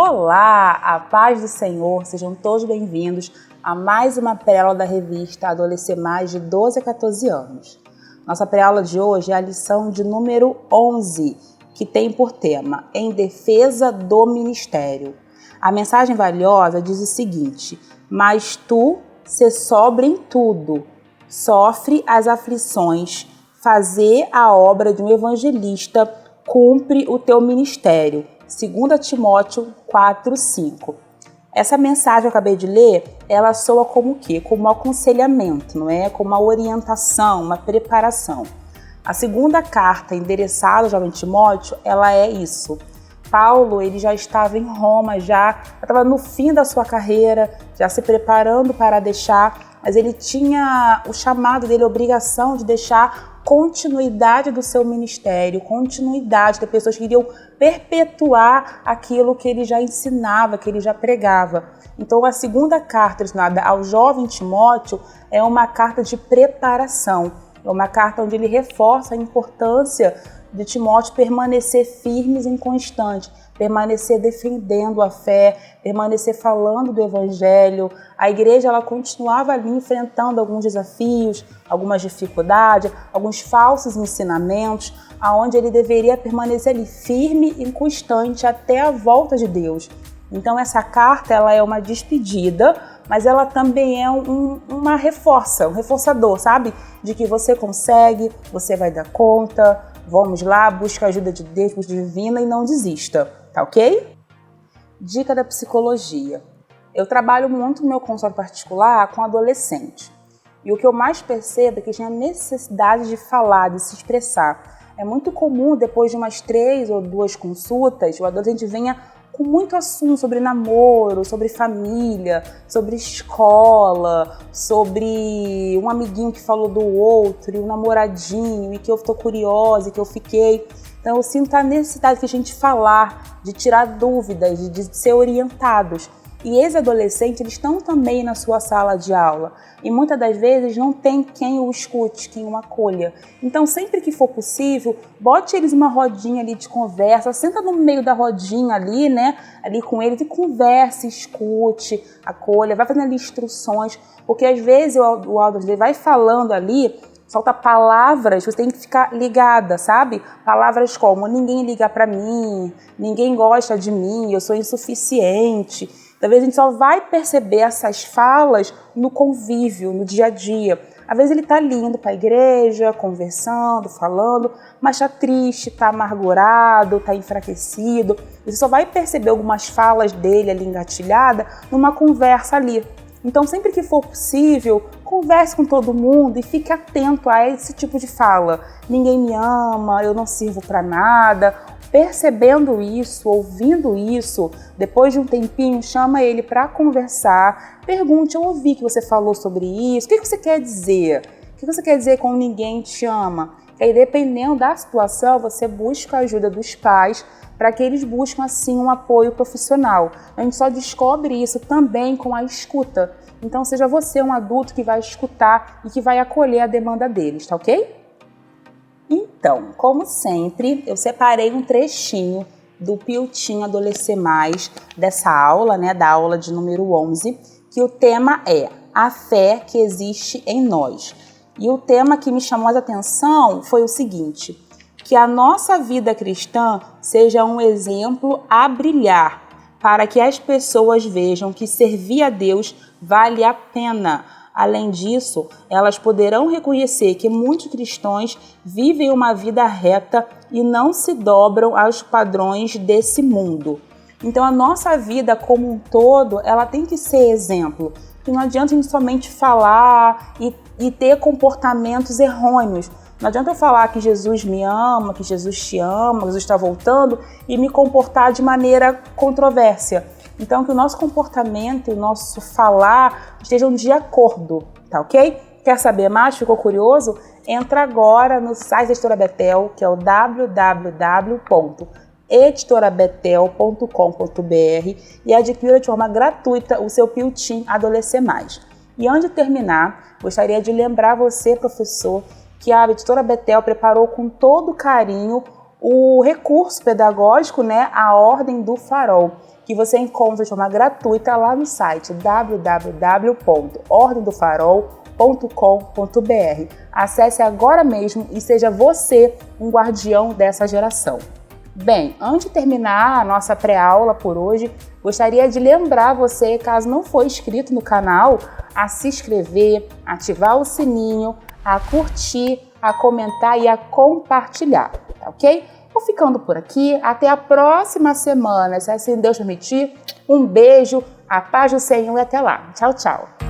Olá, a paz do Senhor, sejam todos bem-vindos a mais uma pré-aula da revista Adolescer Mais de 12 a 14 anos. Nossa pré-aula de hoje é a lição de número 11, que tem por tema Em Defesa do Ministério. A mensagem valiosa diz o seguinte: mas tu, se sobre em tudo, sofre as aflições, fazer a obra de um evangelista, cumpre o teu ministério. 2 Timóteo 4:5. Essa mensagem que eu acabei de ler, ela soa como o quê? Como um aconselhamento, não é? Como uma orientação, uma preparação. A segunda carta endereçada ao jovem Timóteo, ela é isso. Paulo, ele já estava em Roma, já estava no fim da sua carreira, já se preparando para deixar, mas ele tinha o chamado dele, a obrigação de deixar continuidade do seu ministério, continuidade de pessoas que iriam perpetuar aquilo que ele já ensinava, que ele já pregava. Então, a segunda carta destinada ao jovem Timóteo é uma carta de preparação, é uma carta onde ele reforça a importância de Timóteo permanecer firme e inconstante, permanecer defendendo a fé, permanecer falando do evangelho. A igreja ela continuava ali enfrentando alguns desafios, algumas dificuldades, alguns falsos ensinamentos, aonde ele deveria permanecer ali firme e constante até a volta de Deus. Então essa carta ela é uma despedida, mas ela também é um reforçador, sabe? De que você consegue, você vai dar conta. Vamos lá, busca a ajuda de Deus, busca divina e não desista, tá ok? Dica da psicologia. Eu trabalho muito no meu consultório particular com adolescente. E o que eu mais percebo é que tinha necessidade de falar, de se expressar. É muito comum, depois de umas 3 ou 2 consultas, o adolescente venha com muito assunto sobre namoro, sobre família, sobre escola, sobre um amiguinho que falou do outro, e um namoradinho, e que eu estou curiosa, e que eu fiquei. Então eu sinto a necessidade de a gente falar, de tirar dúvidas, de ser orientados. E esses adolescentes, eles estão também na sua sala de aula. E muitas das vezes não tem quem o escute, quem o acolha. Então, sempre que for possível, bote eles uma rodinha ali de conversa, senta no meio da rodinha ali, né? Ali com eles e converse, escute, acolha, vai fazendo ali instruções. Porque às vezes o adolescente vai falando ali, solta palavras, você tem que ficar ligada, sabe? Palavras como, ninguém liga pra mim, ninguém gosta de mim, eu sou insuficiente. Talvez a gente só vai perceber essas falas no convívio, no dia a dia. Às vezes ele está ali indo para a igreja, conversando, falando, mas está triste, está amargurado, está enfraquecido. Você só vai perceber algumas falas dele ali engatilhada numa conversa ali. Então, sempre que for possível, converse com todo mundo e fique atento a esse tipo de fala. Ninguém me ama, eu não sirvo para nada. Percebendo isso, ouvindo isso, depois de um tempinho, chama ele para conversar. Pergunte, eu ouvi que você falou sobre isso, o que você quer dizer? O que você quer dizer com ninguém te ama? E aí, dependendo da situação, você busca a ajuda dos pais para que eles busquem, assim, um apoio profissional. A gente só descobre isso também com a escuta. Então, seja você um adulto que vai escutar e que vai acolher a demanda deles, tá ok? Então, como sempre, eu separei um trechinho do Piltinho Adolescer Mais, dessa aula, né, da aula de número 11, que o tema é a fé que existe em nós. E o tema que me chamou a atenção foi o seguinte: que a nossa vida cristã seja um exemplo a brilhar, para que as pessoas vejam que servir a Deus vale a pena. Além disso, elas poderão reconhecer que muitos cristãos vivem uma vida reta e não se dobram aos padrões desse mundo. Então, a nossa vida como um todo, ela tem que ser exemplo. E não adianta a gente somente falar e ter comportamentos errôneos. Não adianta eu falar que Jesus me ama, que Jesus te ama, que Jesus está voltando e me comportar de maneira controvérsia. Então, que o nosso comportamento e o nosso falar estejam de acordo, tá ok? Quer saber mais? Ficou curioso? Entra agora no site da Editora Betel, que é o www.editorabetel.com.br e adquira de forma gratuita o seu Piltinho Adolescer Mais. E antes de terminar, gostaria de lembrar você, professor, que a Editora Betel preparou com todo carinho o recurso pedagógico, né, a Ordem do Farol, que você encontra de forma gratuita lá no site www.ordendofarol.com.br. Acesse agora mesmo e seja você um guardião dessa geração. Bem, antes de terminar a nossa pré-aula por hoje, gostaria de lembrar você, caso não for inscrito no canal, a se inscrever, ativar o sininho, a curtir, a comentar e a compartilhar, tá ok? Vou ficando por aqui, até a próxima semana, se assim Deus permitir. Um beijo, a paz do Senhor e até lá. Tchau, tchau.